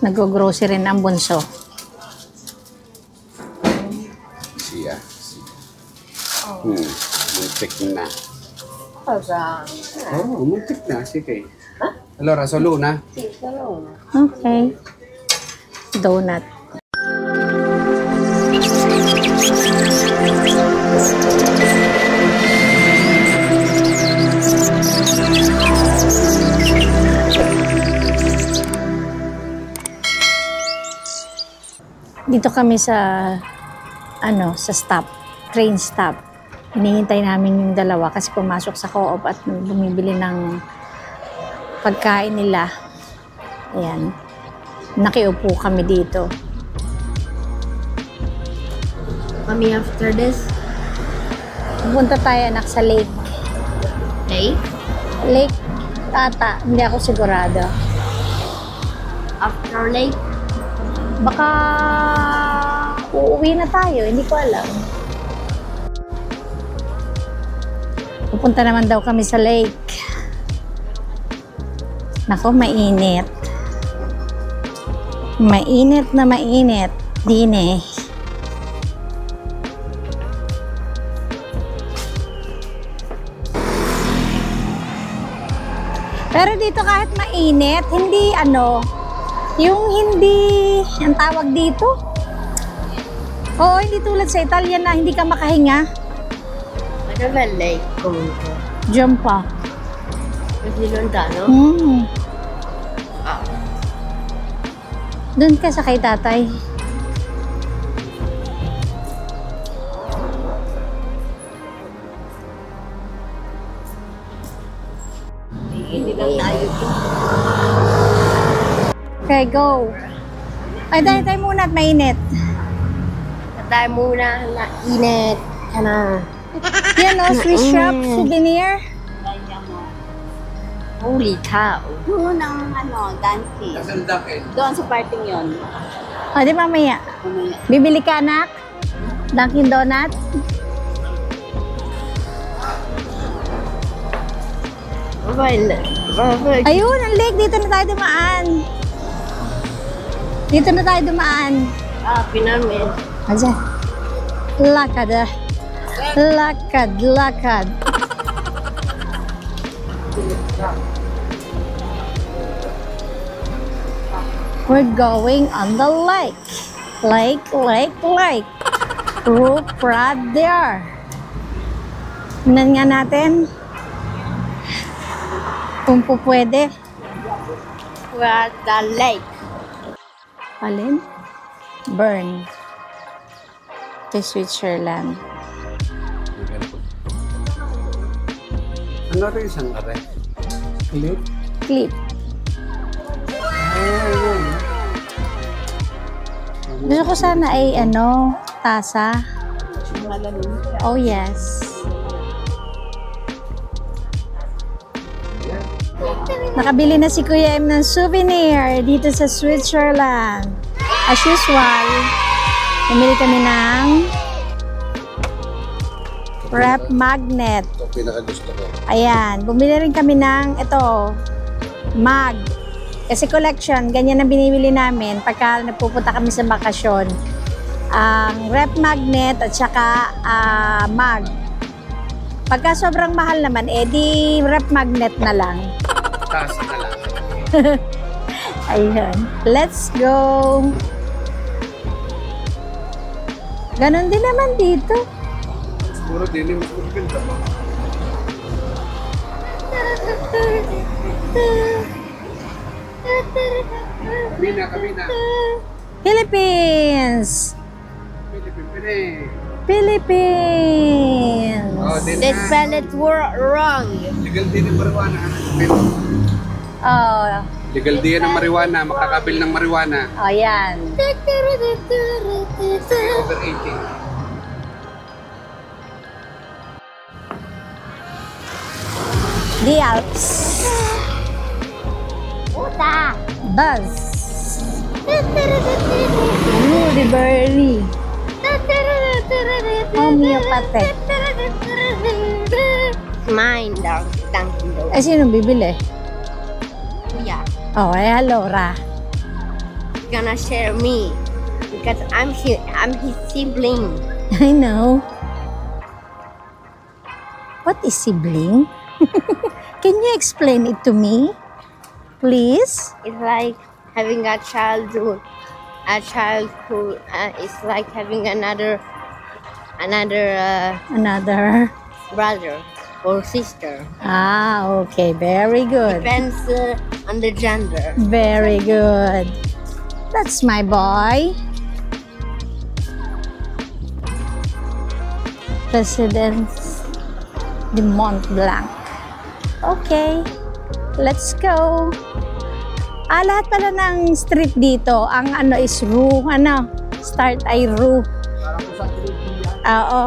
Nag-grocery rin ang bunso. Siya. Muntik na. Muntik na. Sige. Allora, solo una? Sì, solo una. Okay. Donut. Dito kami sa sa stop, train stop. Hinihintay namin yung dalawa kasi pumasok sa co-op at bumibili ng pagkain nila. Ayan. Nakiupo kami dito. Mommy, after this? Pupunta tayo anak sa lake. Hey? Lake ata, hindi ako sigurado. After lake? Baka uuwi na tayo, hindi ko alam. Pupunta naman daw kami sa lake. Nako, mainit. Mainit na mainit. Din eh. Pero dito kahit mainit, hindi yung hindi, ang tawag dito? Oo, hindi tulad sa Italia na hindi ka makahinga. Ano ba lake comunque? Diyan pa. Così lontano? Doon ka sa kay tatay. Hindi lang tayo. Okay, go. Ay, tayo muna at mainit. Tayo muna na init ka na. Yan o, Swiss shop, souvenir. Holy cow. Doon ang dancing. Doon sa parting yon. O, di mamaya. Bibili ka anak? Dunkin Donut? Ayun, ang lake. Dito na tayo dumaan. Dito na tayo dumaan. Pyramid. Ayan. Lakad. Lakad, lakad. We're going on the lake. Lake. Roof right there. Tingnan nga natin. Kung po pwede. We're at the lake. Alin? Bern. To Switzerland. Ano rin isang are? Clip? Clip. Gusto ko sana ay tasa. Oh yes. Nakabili na si Kuya M ng souvenir dito sa Switzerland. As usual, bumili kami ng rep magnet. Ito pinakagusto ko. Ayan, bumili rin kami ng mag. Kasi collection, ganyan ang binibili namin pagka nagpupunta kami sa bakasyon. Ang rep magnet at saka mag. Pagka sobrang mahal naman, di rep magnet na lang. Tasa na lang. Ayun. Let's go! Ganon din naman dito. Siguro din yung mas maganda pa. Kamina. Philippines! Philippines! Oh, They spell it wrong. Legal din yung marijuana. Oh, Legal din ng marijuana. Makakabil ng marijuana. oh yan. Over 18. The Alps. Puta! Buzz. Rudy Berry. Homeopathic. Mine, Dunkin' Donuts. Eh, sino bibili? Kuya. Oh, Laura. gonna share me because I'm his sibling. I know. What is sibling? Can you explain it to me? Please? It's like having a child who is like having another Another. brother or sister. Ah, okay. Very good. Depends on the gender. Very good. That's my boy. Residence de Mont Blanc. Okay. Let's go. Lahat pala ng street dito, ang ano is Rue, start ay Rue. Oo.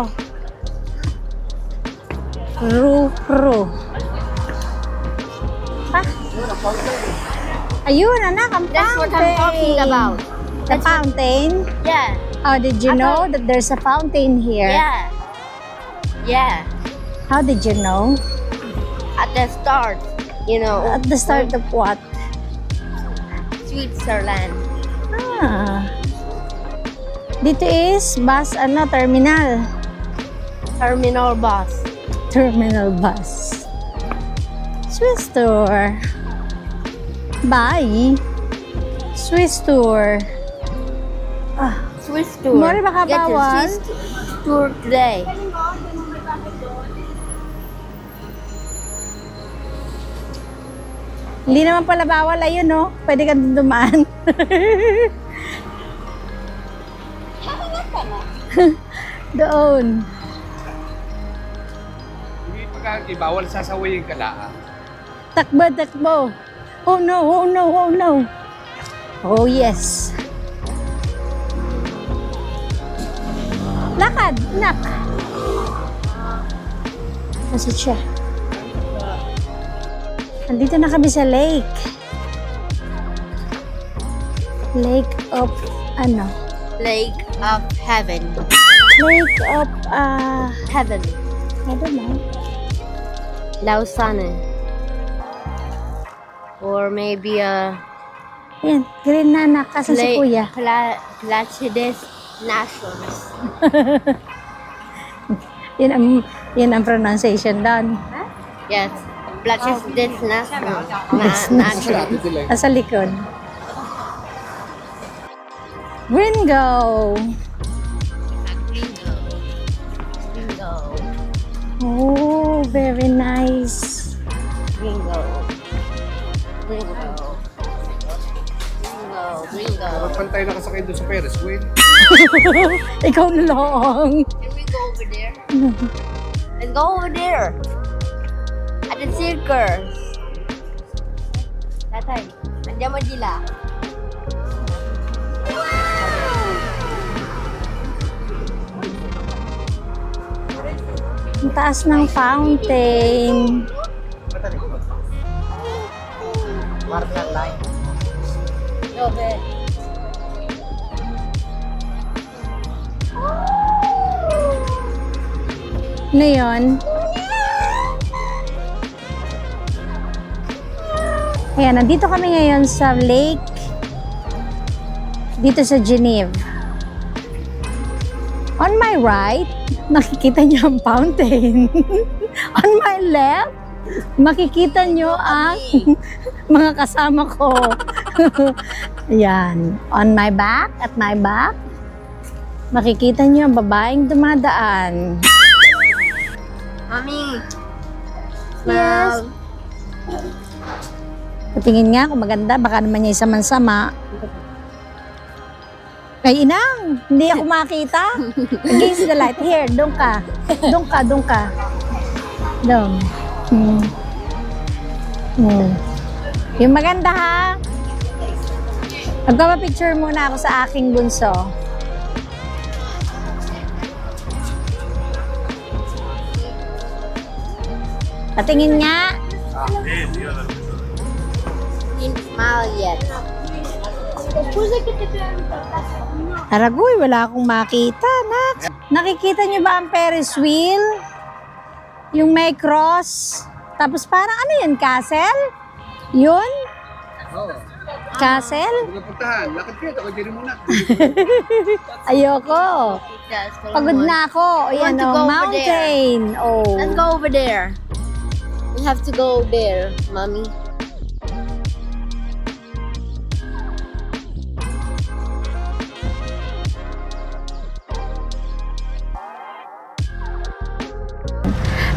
Rue. Ayun, anak, ang That's what I'm talking fountain. about. The fountain? Yeah. Oh, did you know that there's a fountain here? Yeah. Yeah. How did you know? At the start, At the start of what? Switzerland. Ah. Dito is bus, terminal. Terminal bus. Terminal bus. Swiss tour. Bye. Swiss tour. Swiss tour. Mori baka Get a bawal? Swiss tour today. Hindi naman pala bawal, ayun, no? Pwede kang dumaan. Doon. Hindi bawal sasawayin ka lang. Takbo. Oh no. Oh yes. Lakad, nak. Kasi siya. Andito na kami sa lake. Lake of, Lake of Heaven. Lake of, Heaven. I don't know. Lausanne. Or maybe Yan, green na anak, kasi si kuya. Placides Nations. Yan ang pronunciation doon. Yes. Placides Nations. Nasa likod. Gringo. Gringo. Oh, very nice. Gringo. Pantay nakasakay doon sa Ferris wheel. Ikaw na lang. Can we go over there? Let's go over there. At the circus. Tatay, nandiyan mo dila. Ang taas ng fountain. Okay. Ano yun? Ayan, nandito kami ngayon sa lake. Dito sa Geneva. On my right, makikita niyo ang fountain. On my left, makikita niyo ang mga kasama ko. Ayan. On my back, at my back, makikita niyo ang babaeng dumadaan. Mommy. Yes. Patingin nga kung maganda, baka naman niya isaman-sama. Ay, inang, hindi ako makita. Against the light. Here, doon ka. Doon ka. Doon. Yung maganda ha. Magpapapicture muna ako sa aking bunso. Patingin nga. Didn't smile yet. Aragoy, wala akong makita, nak. Nakikita niyo ba ang Ferris wheel? Yung may cross. Tapos parang ano yun, castle? Yun? Castle? Huwag na puntahan. Lakad kayo. Ako dyan muna. Ayoko. Yes, Pagod na ako. Ayan want to o, go over mountain. Oh. Let's go over there. We have to go there, mommy.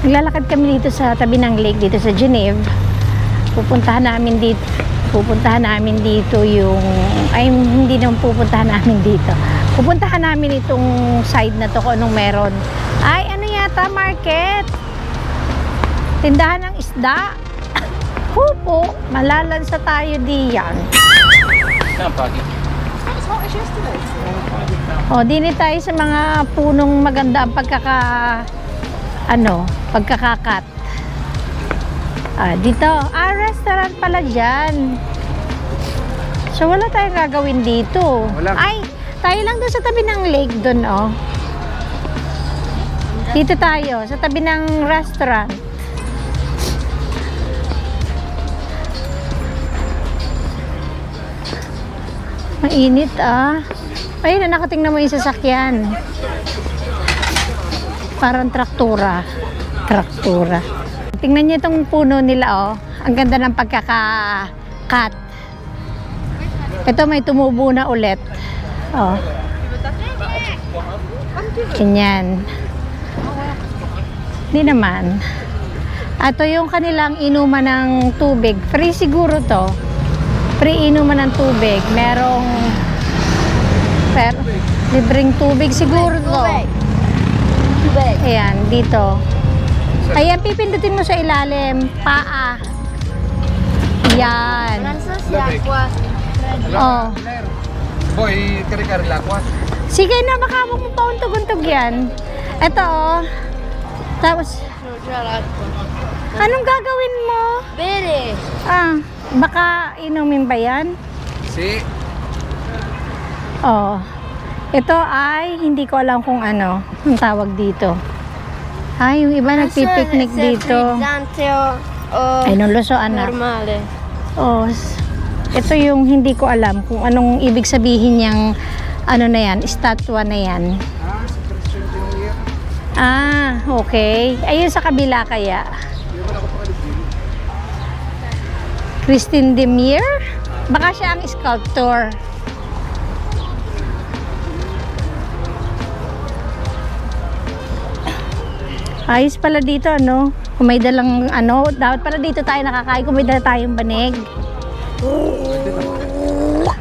Naglalakad kami dito sa tabi ng lake dito sa Geneva. Pupuntahan namin dito yung ay hindi naman pupuntahan namin dito. Pupuntahan namin itong side na to kung anong meron. Ay ano yata market. Tindahan ng isda. Hupo, malalansa tayo diyan. O, dini tayo sa mga punong maganda ang pagkakakat. Dito, restaurant pala dyan. So, wala tayong gagawin dito. Wala. Ay, tayo lang doon sa tabi ng lake doon, oh. Dito tayo, sa tabi ng restaurant. Mainit, Ayun, nakatingnan mo yung sasakyan. Parang traktura. Tingnan niyo itong puno nila, oh. Ang ganda ng pagkaka-cut. Ito may tumubo na ulit. Oh. Ganyan. Hindi naman. Ito yung kanilang inuman ng tubig. Free siguro to. Free inuman ng tubig. Merong libreng tubig siguro to. Tubig. Ayan, dito. Ayan, pipindutin mo sa ilalim. Paa. Yan. Oh. Boy, kari-kari lakwas. Sige na, baka mo pauntog-untog yan. Ito, oh. Tapos, anong gagawin mo? Bere. Baka inumin ba yan? Si. Oh. Ito ay, hindi ko alam kung ano ang tawag dito. Yung iba nagpipiknik dito. Ay, nung luso, anak. Normale. Oh, ito yung hindi ko alam kung anong ibig sabihin niyang ano na yan, estatwa na yan. Si Christian Demir. Okay. Ayun sa kabila kaya. Christine Demir? Baka siya ang sculptor. Ayos pala dito, ano? Kung may dalang, dapat pala dito tayo nakakain kung may dala tayong banig.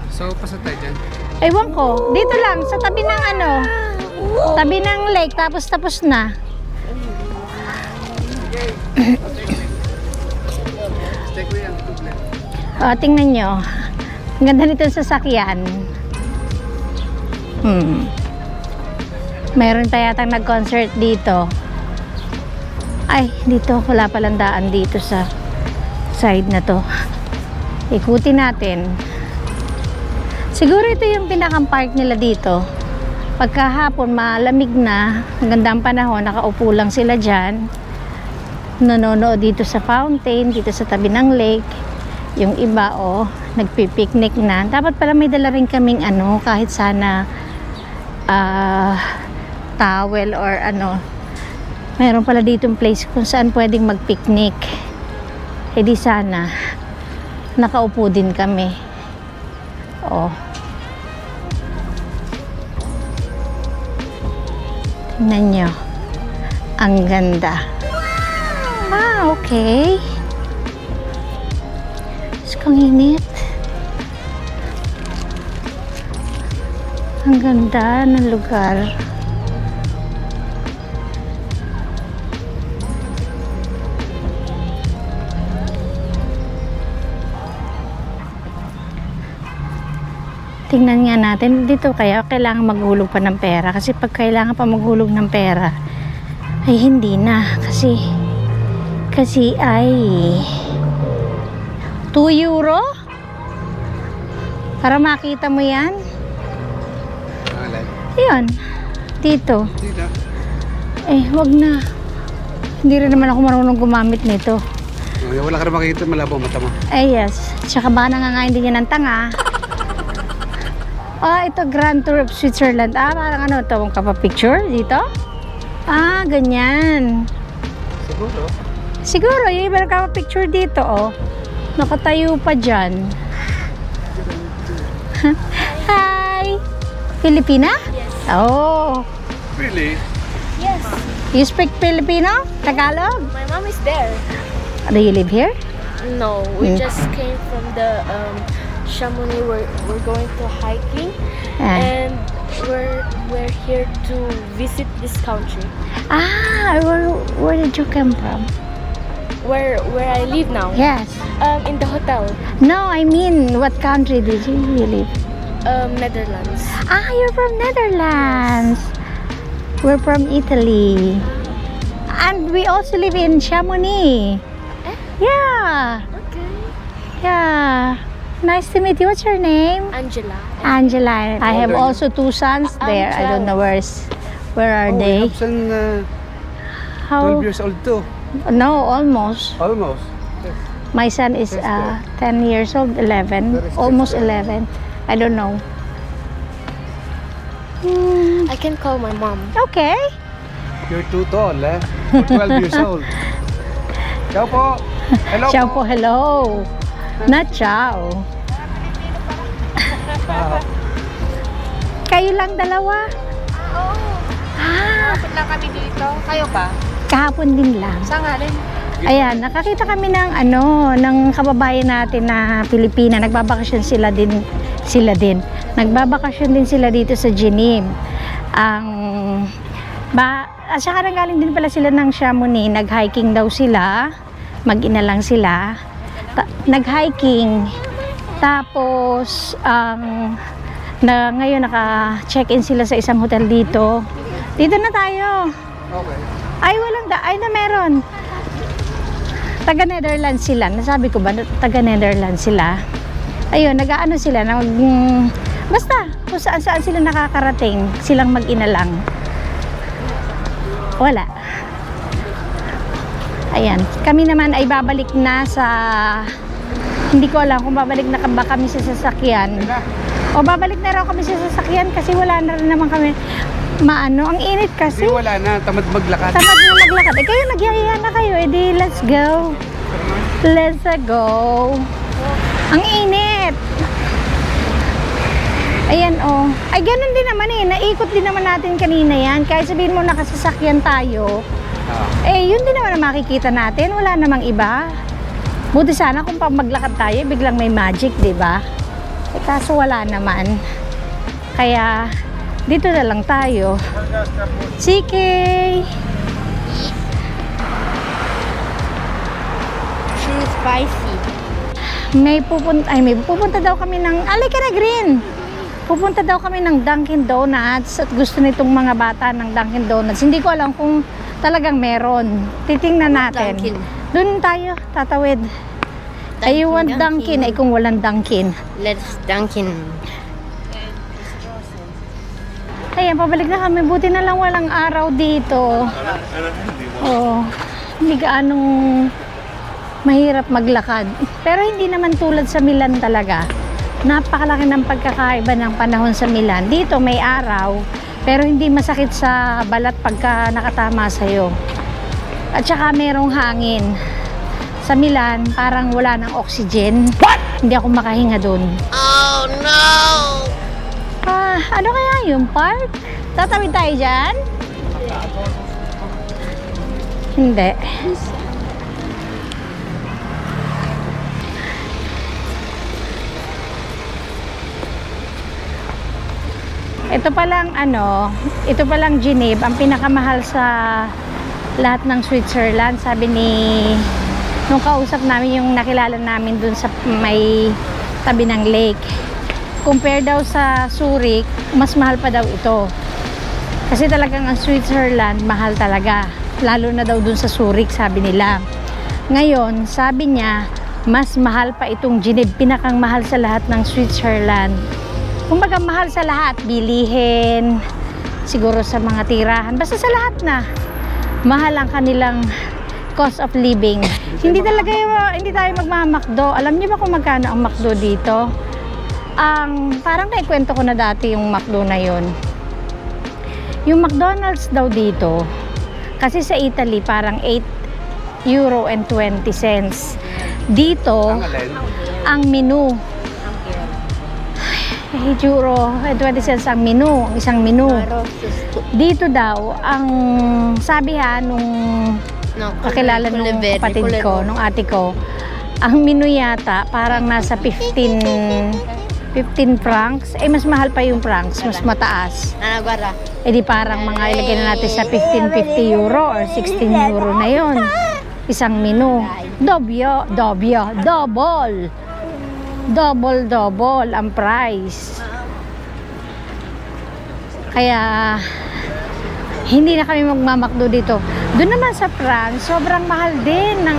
So, pasa tayo dyan. Ewan ko, dito lang, sa tabi ng tabi ng lake, tapos na. Stay ko yan. Tingnan nyo. Ang ganda nito sa sasakyan. Meron tayo yatang nag-concert dito. Ay, dito, wala palang daan dito sa side na to. Ikutin natin. Siguro ito yung pinakang park nila dito. Pagkahapon, malamig na, magandang panahon, nakaupo lang sila dyan. Nanonood dito sa fountain, dito sa tabi ng lake. Yung iba, nagpipiknik na. Dapat pala may dala rin kaming kahit sana towel or meron pala ditong place kung saan pwedeng mag-picnic. E di sana nakaupo din kami. Tingnan nyo. Ang ganda. Okay. Kang init. Ang ganda ng lugar. Tingnan nga natin dito kaya kailangan maghulog pa ng pera kasi pag kailangan pa maghulog ng pera ay hindi na kasi ay 2 euro para makita mo yan. Yun dito wag na, hindi rin naman ako marunong gumamit nito. Wala ka na makikita, malabo mata mo. Yes. Tsaka baka nangangain din yan ng tanga. Ah, ito Grand Tour of Switzerland. Ah, parang ano ito, kapapicture dito? Ah, ganyan. Siguro. Siguro, yung iba kapapicture dito, oh. Nakatayo pa dyan. Hi! Filipina? Yes. Oh. Really? Yes. You speak Filipino? Tagalog? My mom is there. Do you live here? No, we Mm. just came from the Chamonix. We're going to hiking, Ah. and we're here to visit this country. Ah, where did you come from? Where I live now. Yes. In the hotel. No, I mean, what country did you live? Netherlands. Ah, you're from Netherlands. We're from Italy. And we also live in Chamonix. Yeah. Okay. Yeah. Nice to meet you. What's your name? Angela. Angela. I have old are you? also 2 sons there. I don't know where are Oh, we they? have son, 12 How? years old too. No, almost. Almost. My son is 10 years old, 11, Very almost good. 11. I don't know. I can call my mom. Okay. You're too tall, eh? For 12 years old. Ciao po. Hello Ciao po, hello. Not ciao. Kayo lang dalawa? Ah, Kapit lang kami dito. Kayo ba? kahapon din lang. Saan nga rin? Ayan, nakakita kami ng ng kababayan natin na Pilipina. Nagbabakasyon sila din. Nagbabakasyon din sila dito sa Jenim. At saka nanggaling din pala sila ng Chamonix. Nag-hiking daw sila. Mag-ina lang sila. Nag-hiking. Tapos, ngayon naka-check-in sila sa isang hotel dito. Dito na tayo. Okay. Ay, meron. Taga-Netherlands sila. Nasabi ko ba, taga-Netherlands sila. Ayun, nag-aano sila. Basta, kung saan-saan sila nakakarating, silang mag-ina lang. Wala. Ayan. Kami naman ay babalik na sa... Hindi ko alam kung babalik na ba kami sa sasakyan. O babalik na raw kami sa sasakyan kasi wala na rin naman kami. Ang init kasi. Hindi, wala na. Tamad maglakad. Tamad na maglakad. Eh kayo, nagyayaya na kayo. Eh di, let's go. Let's go. Ang init. Ayan, oh. Ay, ganun din naman eh. Naikot din naman natin kanina yan. Kahit sabihin mo nakasasakyan tayo. Eh, yun din naman ang makikita natin. Wala namang iba. Buti sana kung pag maglakad tayo, biglang may magic, di ba? Eh, kaso wala naman. Kaya, dito na lang tayo. Sige. She's spicy. May pupunta daw kami ng, alika na Green. Pupunta daw kami ng Dunkin Donuts at gusto nitong mga bata ng Dunkin Donuts. Hindi ko alam kung talagang meron. Titingnan natin. Dunkin. Doon tayo, tatawid. I want Dunkin. Ay kung walang Dunkin. Let's Dunkin. Ayan, pabalik na kami. Buti na lang walang araw dito. Oh, hindi gaanong mahirap maglakad. Pero hindi naman tulad sa Milan talaga. Napakalaki ng pagkakaiba ng panahon sa Milan. Dito may araw, pero hindi masakit sa balat pagka nakatama sa'yo. At saka merong hangin. Sa Milan, parang wala ng oxygen. What? Hindi ako makahinga doon. Oh no! Ano kaya yung park? Tatawid tayo dyan? Hindi. Ito palang Genève, ang pinakamahal sa lahat ng Switzerland. Sabi nung kausap namin yung nakilala namin dun sa may tabi ng lake. Compare daw sa Zurich, mas mahal pa daw ito. Kasi talagang ang Switzerland, mahal talaga. Lalo na daw dun sa Zurich, sabi nila. Ngayon, sabi niya, mas mahal pa itong Genève, pinakang mahal sa lahat ng Switzerland. Kumbaga mahal sa lahat, bilihin, siguro sa mga tirahan, basta sa lahat na. Mahal ang kanilang cost of living. Hindi tayo magmamakdo. Alam niyo ba kung magkano ang McDo dito? Parang naikwento ko na dati yung McDo na yun. Yung McDonald's daw dito, kasi sa Italy parang €8.20. Dito, ang menu, €8.20 ang menu, ang isang menu. Dito daw, ang sabi nung kakilala nung kapatid ko, nung ate ko, ang menu yata parang nasa 15 francs. Mas mahal pa yung francs, mas mataas. Di parang mga ilagay na natin sa €15.50 or €16 na yon. Isang menu. Double ang price. Kaya hindi na kami magmamakdo dito. Doon naman sa France, sobrang mahal din ng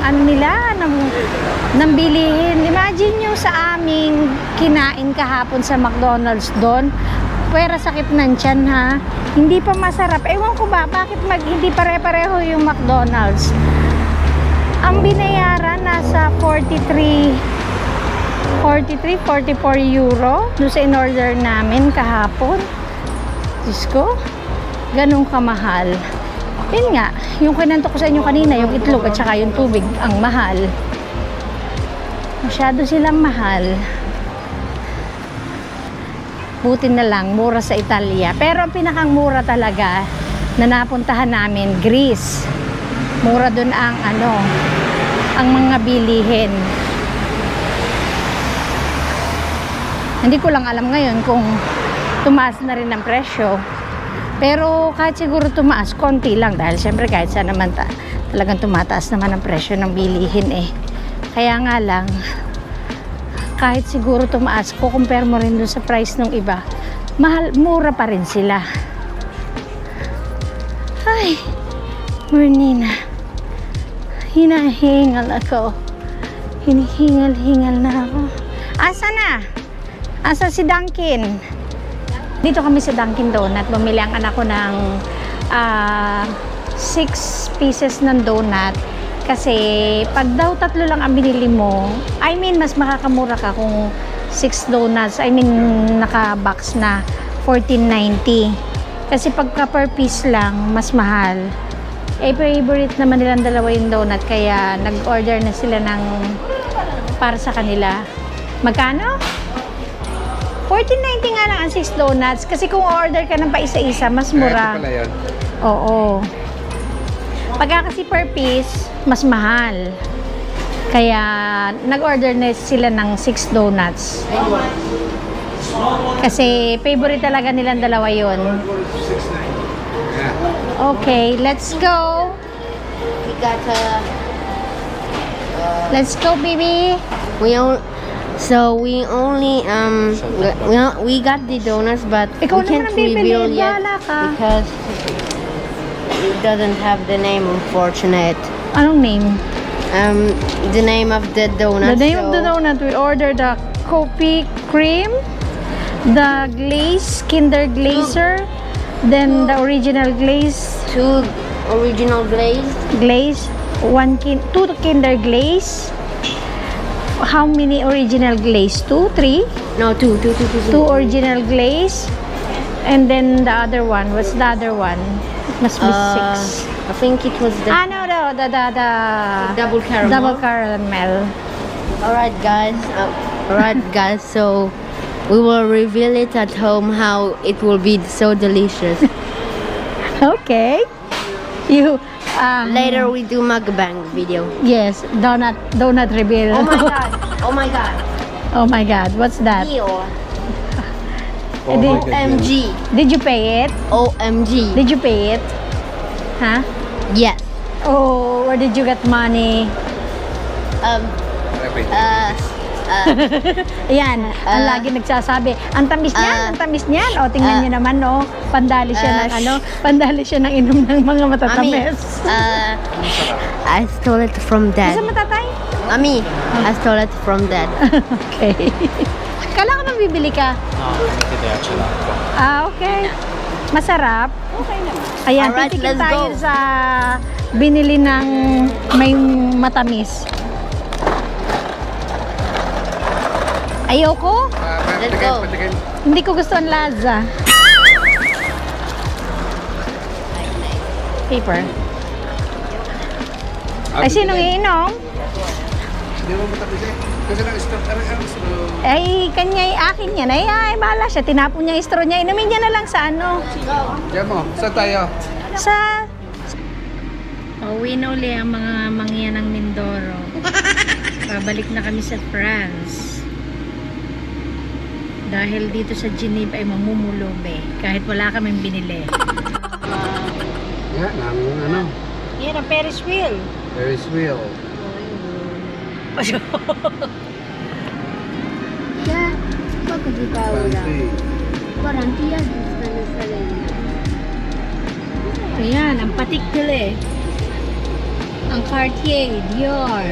ng bilihin. Imagine nyo sa aming kinain kahapon sa McDonald's doon. Pwera sakit ng tiyan, ha. Hindi pa masarap. Ewan ko ba, bakit hindi pare-pareho yung McDonald's? Ang binayaran nasa 44 euro doon sa in-order namin kahapon. Diyos ko, ganun kamahal. Yun nga, yung kinanto ko sa inyo kanina, yung itlog at saka yung tubig, ang mahal. Masyado silang mahal. Buti na lang, mura sa Italia. Pero ang pinakang mura talaga na napuntahan namin, Greece. Mura dun ang ang mga bilihin. Hindi ko lang alam ngayon kung tumaas na rin ang presyo. Pero kahit siguro tumaas, konti lang. Dahil siyempre kahit saan naman talagang tumataas naman ang presyo ng bilihin eh. Kaya nga lang, kahit siguro tumaas, kukumpare mo rin dun sa price ng iba, mura pa rin sila. Ay, Bernina, hinahingal ako. Hinihingal-hingal na ako. Asa na? Asa si Dunkin? Dito kami sa Dunkin Donut. Bumili ang anak ko ng 6 pieces ng donut. Kasi pag daw 3 lang ang binili mo, mas makakamura ka kung 6 donuts. Naka-box na 14.90. Kasi pagka per piece lang, mas mahal. Favorite naman nilang dalawa yung donut. Kaya nag-order na sila ng para sa kanila. Magkano? 14.90 nga lang ang 6 donuts. Kasi kung order ka ng pa isa-isa, mas mura. Ito pala yun. Oo. Pagka kasi per piece, mas mahal. Kaya nag-order na sila ng 6 donuts. Kasi favorite talaga nilang dalawa yun. Okay, let's go. Let's go, baby. We got the donuts, but we can't reveal yet because it doesn't have the name, unfortunate. Anong name? The name of the donut. The name of the donut, we ordered the coffee cream, the glaze, Kinder Glazer, then the original glaze. 2 original glaze. 2 Kinder Glaze. How many original glaze? 2, 3? No, 2 original glaze. And then the other one. What's the other one? Must be 6. I think it was the The double caramel. Double caramel. Alright guys, so we will reveal it at home how it will be so delicious. Okay. Later we do mukbang video. Yes, donut reveal. Oh my god. Oh my god, what's that? Ew. Oh my God. OMG. Did you pay it? OMG. Did you pay it? Huh? Yes. Oh, where did you get money? Ayan, ang lagi nagsasabi, ang tamis niyan. O, tingnan niyo naman, no? Pandali siya ng inom ng mga matatamis. I stole it from dad. Isa matatay? Mami, I stole it from dad. Okay. Kala ko nang bibili ka. Okay. Masarap. Okay naman. Ayan, Alright, titikim let's tayo go. sa binili ng may matamis. Ayoko. Let's go. Hindi ko gusto ang laza. Paper. Ay, sinong iinom? Hindi mo matapos eh. Kasi nang-stop ka rin. Ay, kanya, akin yan. Ay, bahala siya. Tinapon niya yung straw niya. Inumin niya na lang sa ano. Diyan mo, saan tayo? Sa... Uwi na uli ang mga mangyan ng Mindoro. Babalik na kami sa France. Dahil dito sa Geneva ay mamumulubi. Kahit wala kaming binili. Yan, ang ano, Yan ang Ferris wheel. Ferris wheel. Ya, bagus di Paula. Fancy. Garanti ya di sana. Ayan, ang patik nila eh. Ang Cartier, Dior,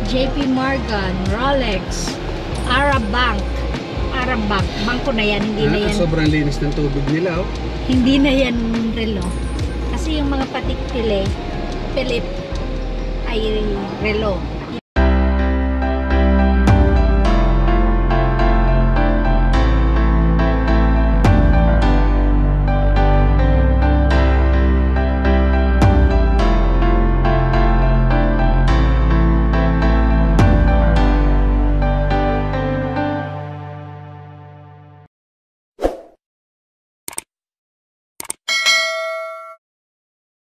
JP Morgan, Rolex, Arab Bank. Arab Bank. Bangko na yan, hindi na yan. Sobrang linis ng tubig nila, oh. Hindi na yan relo. Kasi yung mga patik Philip ay relo.